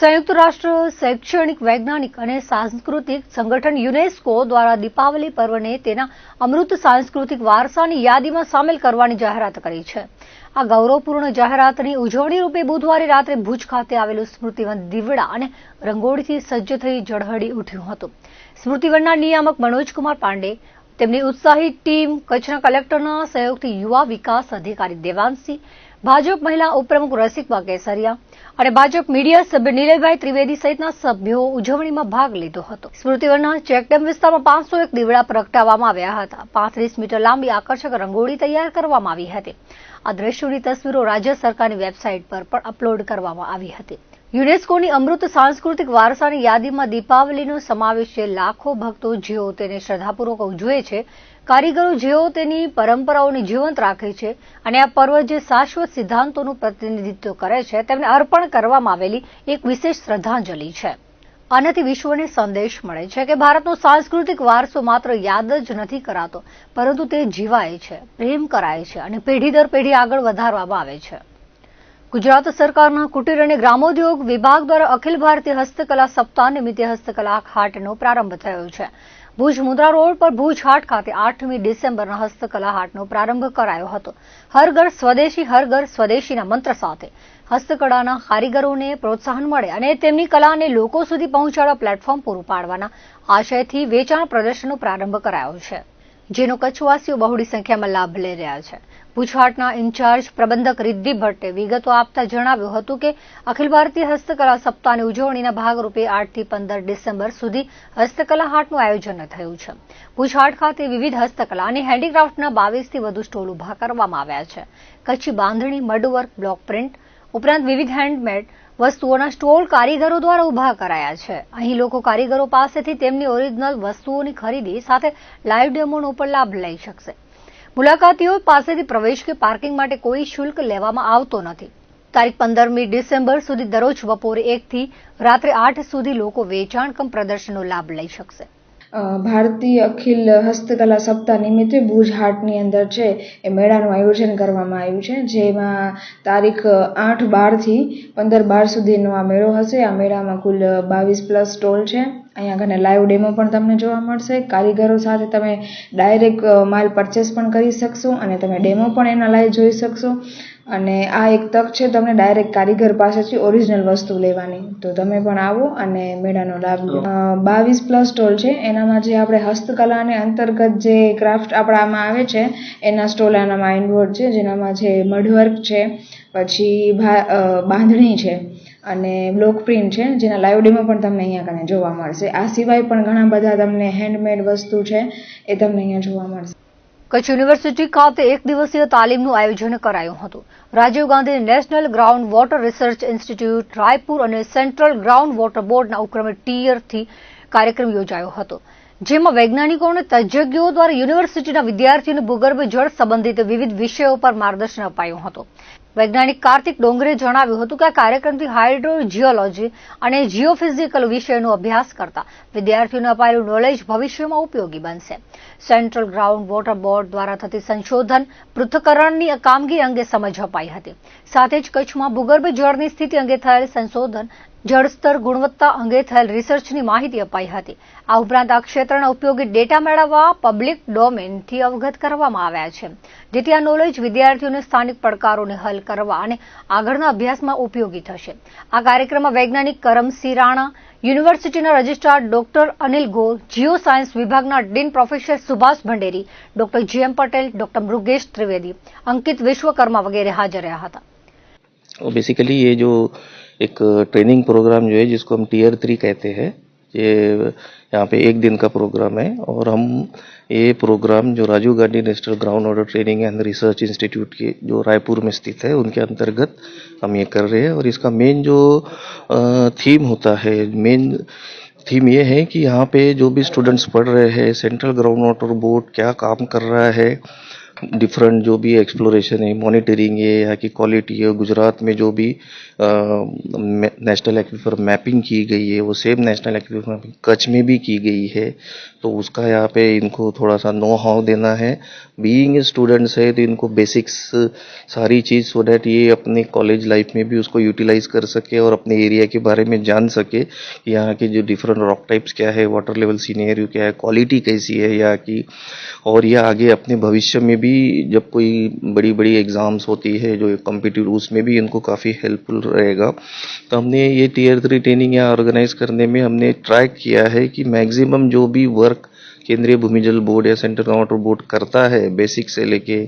संयुक्त राष्ट्र शैक्षणिक वैज्ञानिक અને સાંસ્કૃતિક સંગઠન યુનેસ્કો દ્વારા દીપાવલી પર્વને તેના અમૃત સાંસ્કૃતિક વારસાની યાદીમાં સામેલ કરવાની જાહેરાત કરી છે. આ ગૌરવપૂર્ણ જાહેરાતની ઉજવણી રૂપે બુધવારે રાત્રે ભુજ ખાતે આવેલું સ્મૃતિવન દીવડા અને રંગોળીથી સજ્જ થઈ ઝળહળી ઉઠ્યું હતું. સ્મૃતિવનના નિયામક મનોજકુમાર પાંડે, તેમની ઉત્સાહી ટીમ, કચ્છના કલેક્ટરના સહયોગથી યુવા વિકાસ અધિકારી દેવાંશસિંહ, ભાજપ મહિલા ઉપપ્રમુખ રસિકબા કેસરિયા અને ભાજપ મીડિયા સભ્ય નિલયભાઈ ત્રિવેદી સહિતના સભ્યો ઉજવણીમાં ભાગ લીધો હતો. સ્મૃતિવનના ચેકડેમ વિસ્તારમાં 501 દીવડા પ્રગટાવવામાં આવ્યા હતા. 35 મીટર લાંબી આકર્ષક રંગોળી તૈયાર કરવામાં આવી હતી. આ દ્રશ્યોની તસવીરો રાજ્ય સરકારની વેબસાઇટ પર પણ અપલોડ કરવામાં આવી હતી. યુનેસ્કોની અમૃત સાંસ્કૃતિક વારસાની યાદીમાં દીપાવલીનો સમાવેશ છે. લાખો ભક્તો જેઓ તેને શ્રદ્ધાપૂર્વક ઉજવે છે, કારીગરો જેઓ તેની પરંપરાઓને જીવંત રાખે છે અને આ પર્વ જે શાશ્વત સિદ્ધાંતોનું પ્રતિનિધિત્વ કરે છે તેમને અર્પણ કરવામાં આવેલી એક વિશેષ શ્રદ્ધાંજલિ છે. આનાથી વિશ્વને સંદેશ મળે છે કે ભારતનો સાંસ્કૃતિક વારસો માત્ર યાદ જ નથી કરાતો, પરંતુ તે જીવાય છે, પ્રેમ કરાય છે અને પેઢી દર પેઢી આગળ વધારવામાં આવે છે. ગુજરાત સરકારના કુટીર અને ગ્રામોદ્યોગ વિભાગ દ્વારા અખિલ ભારતીય હસ્તકલા સપ્તાહ નિમિત્તે હસ્તકલા હાટનો પ્રારંભ થયો છે. ભુજ મુદ્રા રોડ પર ભુજ હાટ ખાતે 8મી ડિસેમ્બરના હસ્તકલા હાટનો પ્રારંભ કરાયો હતો. હર ઘર સ્વદેશી, હર ઘર સ્વદેશીના મંત્ર સાથે હસ્તકળાના કારીગરોને પ્રોત્સાહન મળે અને તેમની કલાને લોકો સુધી પહોંચાડવા પ્લેટફોર્મ પૂરું પાડવાના આશયથી વેચાણ પ્રદર્શનનો પ્રારંભ કરાયો છે, જેનો કચ્છવાસીઓ બહોળી સંખ્યામાં લાભ લઈ રહ્યા છે. ભુજ હાટના ઇન્ચાર્જ પ્રબંધક રિદ્ધિ ભટ્ટે વિગતો આપતા જણાવ્યું હતું કે અખિલ ભારતીય હસ્તકલા સપ્તાહની ઉજવણીના ભાગરૂપે 8 થી 15 ડિસેમ્બર સુધી હસ્તકલા હાટનું આયોજન થયું છે. ભુજ હાટ ખાતે વિવિધ હસ્તકલા અને હેન્ડીક્રાફ્ટના 22 થી વધુ સ્ટોલ ઉભા કરવામાં આવ્યા છે. કચ્છી બાંધણી, મડવર્ક, બ્લોક પ્રિન્ટ ઉપરાંત વિવિધ હેન્ડમેડ વસ્તુઓના સ્ટોલ કારીગરો દ્વારા ઉભા કરાયા છે. અહીં લોકો કારીગરો પાસેથી તેમની ઓરિજિનલ વસ્તુઓની ખરીદી સાથે લાઈવ ડેમોનો પણ લાભ લઈ શકશે. મુલાકાતીઓ પાસેથી પ્રવેશ કે પાર્કિંગ માટે કોઈ શુલ્ક લેવામાં આવતો નથી. તારીખ 15મી ડિસેમ્બર સુધી દરરોજ બપોરે 1 થી રાત્રે 8 સુધી લોકો વેચાણ કમ પ્રદર્શનનો લાભ લઈ શકશે. ભારતીય અખિલ હસ્તકલા સપ્તાહ નિમિત્તે ભુજ હાટની અંદર છે એ મેળાનું આયોજન કરવામાં આવ્યું છે, જેમાં તારીખ 8-12 થી 15-12 સુધીનો આ મેળો હશે. આ મેળામાં કુલ 22+ સ્ટોલ છે. અહીંયા ઘણા લાઈવ ડેમો પણ તમને જોવા મળશે. કારીગરો સાથે તમે ડાયરેક્ટ માલ પરચેસ પણ કરી શકશો અને તમે ડેમો પણ એના લાઈવ જોઈ શકશો. અને આ એક તક છે તમને ડાયરેક્ટ કારીગર પાસેથી ઓરિજિનલ વસ્તુ લેવાની. તો તમે પણ આવો અને મેળાનો લાભ લો. 22+ સ્ટોલ છે. એનામાં જે આપણે હસ્તકલાને અંતર્ગત જે ક્રાફ્ટ આપણામાં આવે છે એના સ્ટોલ આનામાં ઇન્વોલ્વ છે, જેનામાં જે મડવર્ક છે, પછી બાંધણી છે અને બ્લોક પ્રિન્ટ છે, જેના લાઈવ ડેમો પણ તમને અહીંયા કને જોવા મળશે. આ સિવાય પણ ઘણા બધા તમને હેન્ડમેડ વસ્તુ છે એ તમને અહીંયા જોવા મળશે. કચ્છ યુનિવર્સિટી ખાતે 1 દિવસીય તાલીમનું આયોજન કરાયું હતું. Rajiv Gandhi national ground water research institute Raipur અને સેન્ટ્રલ ગ્રાઉન્ડ વોટર બોર્ડના ઉપક્રમે ટીયરથી કાર્યક્રમ યોજાયો હતો, જેમાં વૈજ્ઞાનિકો અને તજજ્ઞો દ્વારા યુનિવર્સિટીના વિદ્યાર્થીઓને ભૂગર્ભ જળ સંબંધિત વિવિધ વિષયો પર માર્ગદર્શન અપાયું હતું. વૈજ્ઞાનિક કાર્તિક ડોંગરે જણાવ્યું હતું કે આ કાર્યક્રમથી હાઇડ્રોજિયોલોજી અને જીઓફિઝિકલ વિષયનો અભ્યાસ કરતા વિદ્યાર્થીઓને અપાયેલું નોલેજ ભવિષ્યમાં ઉપયોગી બનશે. સેન્ટ્રલ ગ્રાઉન્ડ વોટર બોર્ડ દ્વારા થતી સંશોધન પૃથ્થકરણની કામગીરી અંગે સમજ અપાઈ હતી. સાથે જ કચ્છમાં ભૂગર્ભ જળની સ્થિતિ અંગે થયેલ સંશોધન, જળસ્તર ગુણવત્તા અંગે થયેલ રિસર્ચની માહિતી અપાઈ હતી. આ ઉપરાંત આ ક્ષેત્રના ઉપયોગી ડેટા મેળવવા પબ્લિક ડોમેનથી અવગત કરવામાં આવ્યા છે, જેથી આ નોલેજ વિદ્યાર્થીઓને સ્થાનિક પડકારોને હલ કરવા અને આગળના અભ્યાસમાં ઉપયોગી થશે. આ કાર્યક્રમમાં વૈજ્ઞાનિક કરમસિંહ રાણા, યુનિવર્સિટીના registrar doctor Anil Gor, geo science વિભાગના dean professor Subhash Bhanderi, doctor GM Patel, doctor Mrugesh Trivedi, Ankit Vishwakarma वगैरह हाजिर रहा था. बेसिकली ये जो एक ट्रेनिंग प्रोग्राम जो है जिसको हम टीयर 3 कहते हैं, ये यहाँ पे 1 दिन का प्रोग्राम है और हम ये प्रोग्राम जो Rajiv Gandhi national ground water training and research institute के जो रायपुर में स्थित है उनके अंतर्गत हम ये कर रहे हैं. और इसका मेन जो थीम होता है, मेन थीम ये है कि यहाँ पे जो भी स्टूडेंट्स पढ़ रहे हैं, सेंट्रल ग्राउंड वाटर बोर्ड क्या काम कर रहा है, डिफरेंट जो भी एक्सप्लोरेशन है, मॉनिटरिंग है, यहाँ की क्वालिटी है, गुजरात में जो भी नेशनल एक्वीफर मैपिंग की गई है वो same national aquifer mapping Kutch में भी की गई है, तो उसका यहाँ पे इनको थोड़ा सा नो हाउ देना है। बीइंग स्टूडेंट्स है तो इनको बेसिक्स सारी चीज़ सो डैट ये अपने कॉलेज लाइफ में भी उसको यूटिलाइज कर सके और अपने एरिया के बारे में जान सके कि यहाँ के जो डिफरेंट रॉक टाइप्स क्या है, वाटर लेवल सीनेरियो क्या है, क्वालिटी कैसी है यहाँ की, और ये आगे अपने भविष्य में भी जब कोई बड़ी बड़ी एग्जाम्स होती है जो कॉम्पिटिटिव उसमें भी इनको काफ़ी हेल्पफुल रहेगा। तो हमने ये टीयर 3 ट्रेनिंग यहाँ ऑर्गेनाइज करने में हमने ट्राई किया है कि मैक्सिमम जो भी वर्क केंद्रीय भूमिजल बोर्ड या सेंट्रल ग्राउंड वाटर बोर्ड करता है, बेसिक से लेके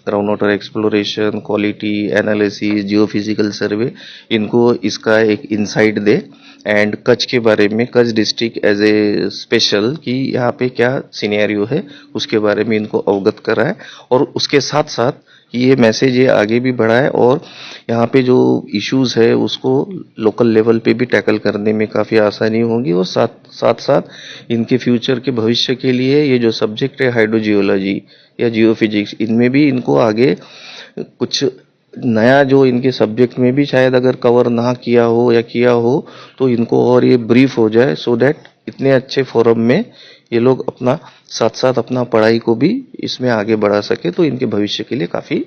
ground water exploration, quality analysis, geophysical survey, इनको इसका एक इंसाइट दे। एंड कच्छ के बारे में, Kutch district as a special कि यहाँ पे क्या सिनेरियो है उसके बारे में इनको अवगत कराए, और उसके साथ साथ ये मैसेज ये आगे भी बढ़ाए और यहाँ पे जो इश्यूज है उसको लोकल लेवल पे भी टैकल करने में काफ़ी आसानी होगी, और साथ साथ इनके फ्यूचर के भविष्य के लिए ये जो सब्जेक्ट है हाइड्रोजियोलॉजी या जियोफिजिक्स, इनमें भी इनको आगे कुछ नया जो इनके सब्जेक्ट में भी शायद अगर कवर ना किया हो या किया हो तो इनको और ये ब्रीफ हो जाए, सो दैट इतने अच्छे फोरम में ये लोग अपना साथ साथ अपना पढ़ाई को भी इसमें आगे बढ़ा सके, तो इनके भविष्य के लिए काफ़ी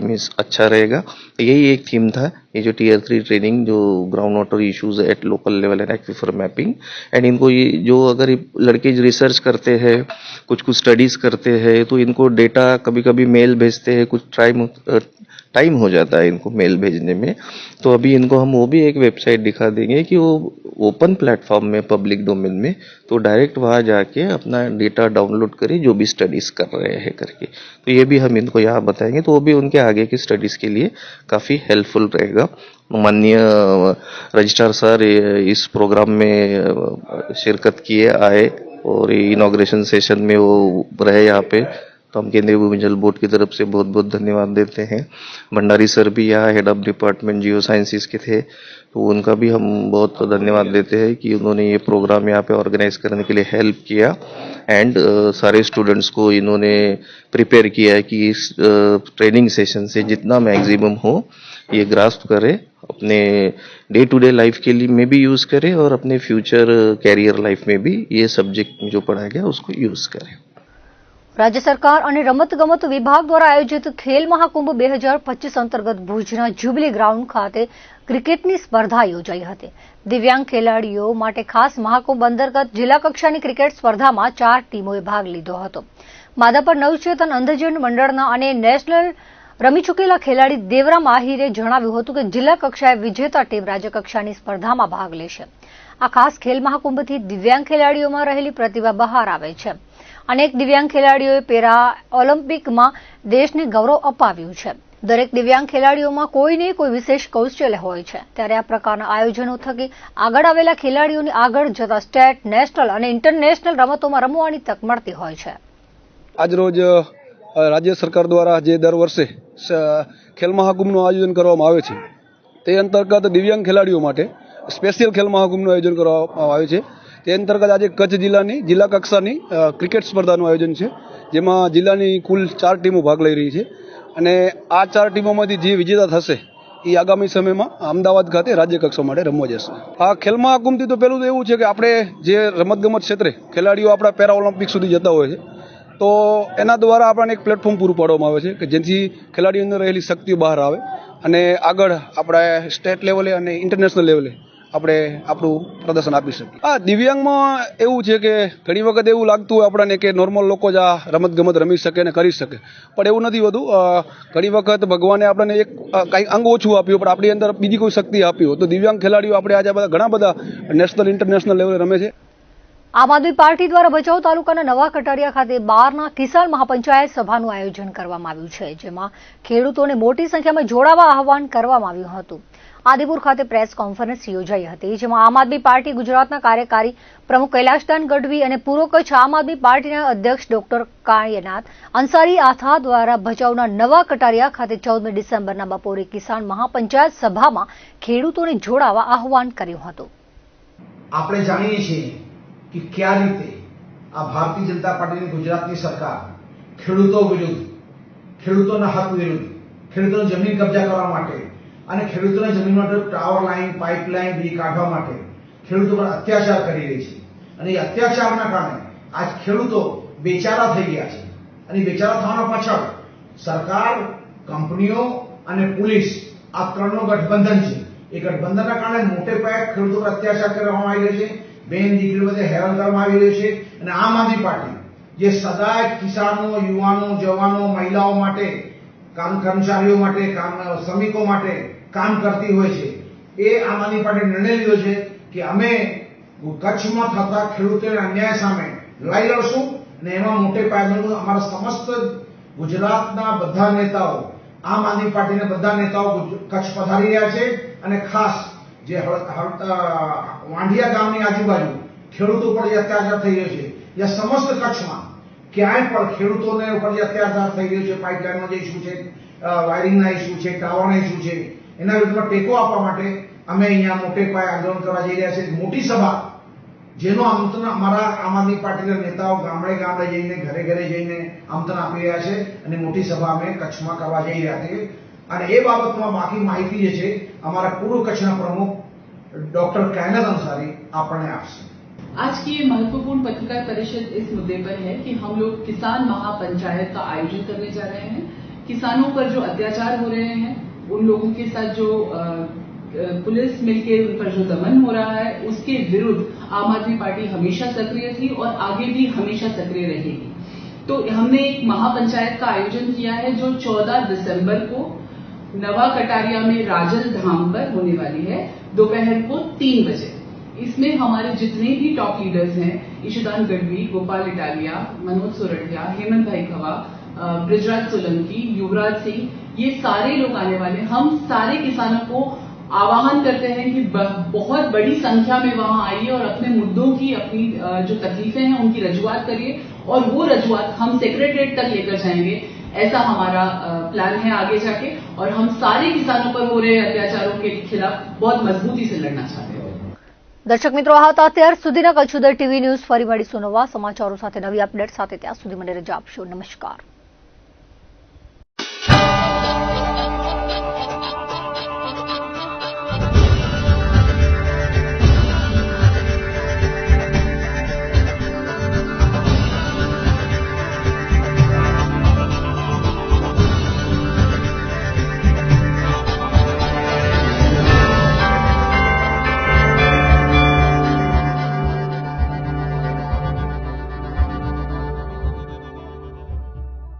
मीन्स अच्छा रहेगा। यही एक थीम था ये जो टीयर 3 ट्रेनिंग जो ground water issues at local level and aquifer mapping. And इनको ये जो अगर लड़के रिसर्च करते हैं, कुछ स्टडीज करते हैं, तो इनको डेटा कभी कभी मेल भेजते हैं, कुछ टाइम हो जाता है इनको मेल भेजने में, तो अभी इनको हम वो भी एक वेबसाइट दिखा देंगे कि वो ओपन प्लेटफॉर्म में, पब्लिक डोमेन में, तो डायरेक्ट वहाँ जाके अपना डेटा डाउनलोड करें जो भी स्टडीज कर रहे हैं करके, तो ये भी हम इनको यहाँ बताएंगे, तो वो भी उनके आगे की स्टडीज के लिए काफ़ी हेल्पफुल रहेगा। माननीय रजिस्ट्रार सर इस प्रोग्राम में शिरकत किए आए और इनॉग्रेशन सेशन में वो रहे यहाँ पे, तो हम केंद्रीय भूमिजल बोर्ड की तरफ से बहुत बहुत धन्यवाद देते हैं। भंडारी सर भी यहाँ head of department Jio sciences के थे, तो उनका भी हम बहुत धन्यवाद देते हैं कि उन्होंने ये प्रोग्राम यहाँ पे ऑर्गेनाइज करने के लिए हेल्प किया। एंड सारे स्टूडेंट्स को इन्होंने प्रिपेयर किया है कि इस ट्रेनिंग सेशन से जितना मैक्सिमम हो ये ग्रास्प करें, अपने डे टू डे लाइफ के लिए में भी यूज़ करें और अपने फ्यूचर कैरियर लाइफ में भी ये सब्जेक्ट जो पढ़ाया गया उसको यूज़ करें। રાજ્ય સરકાર અને રમતગમત વિભાગ દ્વારા આયોજિત ખેલ મહાકુંભ 2025 અંતર્ગત ભુજના જ્યુબિલી ગ્રાઉન્ડ ખાતે ક્રિકેટની સ્પર્ધા યોજાઈ હતી। દિવ્યાંગ ખેલાડીઓ માટે ખાસ મહાકુંભ અંતર્ગત જિલ્લા કક્ષાની ક્રિકેટ સ્પર્ધામાં 4 ટીમોએ ભાગ લીધો હતો। માધાપર નવચેતન અંધજન મંડળના અને નેશનલ રમી ચૂકેલા ખેલાડી દેવરામ આહિરે જણાવ્યું હતું કે જિલ્લા કક્ષાએ વિજેતા ટીમ રાજ્ય કક્ષાની સ્પર્ધામાં ભાગ લેશે। આ ખાસ ખેલ મહાકુંભથી દિવ્યાંગ ખેલાડીઓમાં રહેલી પ્રતિભા બહાર આવે છે। અનેક દિવ્યાંગ ખેલાડીઓએ પેરા ઓલિમ્પિકમાં દેશને ગૌરવ અપાવ્યું છે। દરેક દિવ્યાંગ ખેલાડીઓમાં કોઈને કોઈ વિશેષ કૌશલ્ય હોય છે, ત્યારે આ પ્રકારના આયોજનો થકી આગળ આવેલા ખેલાડીઓને આગળ જતા સ્ટેટ, નેશનલ અને ઇન્ટરનેશનલ રમતોમાં રમવાની તક મળતી હોય છે। આજરોજ રાજ્ય સરકાર દ્વારા જે દર વર્ષે ખેલ મહાકુંભનું આયોજન કરવામાં આવે છે તે અંતર્ગત દિવ્યાંગ ખેલાડીઓ માટે સ્પેશિયલ ખેલ મહાકુંભનું આયોજન કરવામાં આવે છે। તે અંતર્ગત આજે કચ્છ જિલ્લાની જિલ્લા કક્ષાની ક્રિકેટ સ્પર્ધાનું આયોજન છે, જેમાં જિલ્લાની કુલ 4 ટીમો ભાગ લઈ રહી છે અને આ 4 ટીમોમાંથી જે વિજેતા થશે એ આગામી સમયમાં અમદાવાદ ખાતે રાજ્ય કક્ષા માટે રમવા જશે। આ ખેલ મહાકુંભથી તો પહેલું તો એવું છે કે આપણે જે રમતગમત ક્ષેત્રે ખેલાડીઓ આપણા પેરા ઓલિમ્પિક સુધી જતા હોય છે, તો એના દ્વારા આપણને એક પ્લેટફોર્મ પૂરું પાડવામાં આવે છે કે જેથી ખેલાડીઓ અંદર રહેલી શક્તિઓ બહાર આવે અને આગળ આપણે સ્ટેટ લેવલે અને ઇન્ટરનેશનલ લેવલે આપણે આપણું પ્રદર્શન આપી શકીએ। આ દિવ્યાંગમાં એવું છે કે ઘણી વખત એવું લાગતું હોય આપણને કે નોર્મલ લોકો જ આ રમતગમત રમી શકે અને કરી શકે, પણ એવું નથી હોતું। ઘણી વખત ભગવાને આપણને એક કંઈક અંગ ઓછું આપ્યું પણ આપણી અંદર બીજી કોઈ શક્તિ આપી હોય, તો દિવ્યાંગ ખેલાડીઓ આપણે આજે ઘણા બધા નેશનલ ઇન્ટરનેશનલ લેવલે રમે છે। આમ આદમી પાર્ટી દ્વારા ભચાઉ તાલુકાના નવા કટારિયા ખાતે 12ના કિસાન મહાપંચાયત સભાનું આયોજન કરવામાં આવ્યું છે, જેમાં ખેડૂતોને મોટી સંખ્યામાં જોડાવા આહવાન કરવામાં આવ્યું હતું। આદિપુર ખાતે પ્રેસ કોન્ફરન્સ યોજાઈ હતી, જેમાં આમ આદમી પાર્ટી ગુજરાતના કાર્યકારી પ્રમુખ કૈલાશદાન ગઢવી અને પૂર્વ કચ્છ આમ આદમી પાર્ટીના અધ્યક્ષ ડોક્ટર કાયનાથ અંસારી આથા દ્વારા ભચાઉના નવા કટારિયા ખાતે 14 ડિસેમ્બરના બપોરે કિસાન મહાપંચાયત સભામાં ખેડૂતોને જોડાવા આહવાન કર્યું હતું। આપણે જાણીએ છીએ કે કયા રીતે આ ભારતીય જનતા પાર્ટીની ગુજરાતની સરકાર ખેડૂતો વિરુદ્ધ, ખેડૂતોના હક વિરુદ્ધ, ખેડૂતોની જમીન કબજા કરવા માટે અને ખેડૂતોની જમીન માટે ટાવર લાઈન, પાઇપલાઈન બી કાઢવા માટે ખેડૂતો પર અત્યાચાર કરી રહી છે. અને એ અત્યાચારના કારણે આજ ખેડૂતો બેચારા થઈ ગયા છે. અને બેચારા થવાના પાછળ સરકાર, કંપનીઓ અને પોલીસ આ ત્રણનો ગઠબંધન છે. એ ગઠબંધનના કારણે મોટે પાયે ખેડૂતો પર અત્યાચાર કરવામાં આવી રહ્યો છે, બેન દીકરીઓ બધે હેરાન કરવામાં આવી રહ્યું છે. અને આમ આદમી પાર્ટી જે સદાય કિસાનો, યુવાનો, જવાનો, મહિલાઓ માટે, કર્મચારીઓ માટે, શ્રમિકો માટે કામ કરતી હોય છે, એ આમ આદમી પાર્ટીએ નિર્ણય લીધો છે કે અમે કચ્છમાં થતા ખેડૂતોના અન્યાય સામે લડાઈ લડશું. અને એમાં મોટે પાયે અમારા સમસ્ત ગુજરાતના બધા નેતાઓ, આમ આદમી પાર્ટીના બધા નેતાઓ કચ્છ પધારી રહ્યા છે. અને ખાસ જે વાંઢિયા ગામની આજુબાજુ ખેડૂતો પર જે અત્યાચાર થઈ રહ્યો છે, या समस्त कच्छમાં ક્યાંય પણ ખેડૂતોને ઉપર જે અત્યાચાર થઈ રહ્યો છે, પાઇપલાઇનનો જે ઇસ્યુ છે, વાયરિંગના ઇસ્યુ છે, ટાવરના ઇસ્યુ છે, એના વિરુદ્ધમાં ટેકો આપવા માટે અમે અહીંયા મોટે પાયે આંદોલન કરવા જઈ રહ્યા છીએ. મોટી સભા જેનો આમંત્રણ અમારા આમ આદમી પાર્ટીના નેતાઓ ગામડે ગામડે જઈને, ઘરે ઘરે જઈને આમંત્રણ આપી રહ્યા છે. અને મોટી સભા અમે કચ્છમાં કરવા જઈ રહ્યા છીએ. અને એ બાબતમાં બાકી માહિતી જે છે અમારા પૂર્વ કચ્છના प्रमुख डॉक्टर कैनत अंसारी आपने आपसे. आज की ये महत्वपूर्ण पत्रकार परिषद इस मुद्दे पर है कि हम लोग किसान महापंचायत का आयोजन करने जा रहे हैं. किसानों पर जो अत्याचार हो रहे हैं, उन लोगों के साथ जो पुलिस मिलकर उन पर जो दमन हो रहा है, उसके विरुद्ध आम आदमी पार्टी हमेशा सक्रिय थी और आगे भी हमेशा सक्रिय रहेगी. तो हमने एक महापंचायत का आयोजन किया है जो 14 दिसंबर को नवा कटारिया में राजल धाम पर होने वाली है, दोपहर को 3 बजे. इसमें हमारे जितने भी टॉप लीडर्स हैं, ईशुदान गढ़वी, गोपाल इटालिया, मनोज सोरठिया, हेमंत भाई खवा, ब्रिजराज सोलंकी, युवराज सिंह, ये सारे लोग आने वाले हैं. हम सारे किसानों को आह्वान करते हैं कि बहुत बड़ी संख्या में वहां आइए और अपने मुद्दों की, अपनी जो तकलीफें हैं उनकी रजूआत करिए. और वो रजूआत हम सेक्रेटरीट तक लेकर जाएंगे, ऐसा हमारा प्लान है आगे जाके. और हम सारे किसानों पर हो रहे अत्याचारों के खिलाफ बहुत मजबूती से लड़ना चाहते हैं. દર્શક મિત્રો, આ હતા અત્યાર સુધીના કચ્છ ઉદર ટીવી ન્યૂઝ. ફરી મળીશું નવા સમાચારો સાથે, નવી અપડેટ સાથે. ત્યાં સુધી મને રજા આપશો. નમસ્કાર.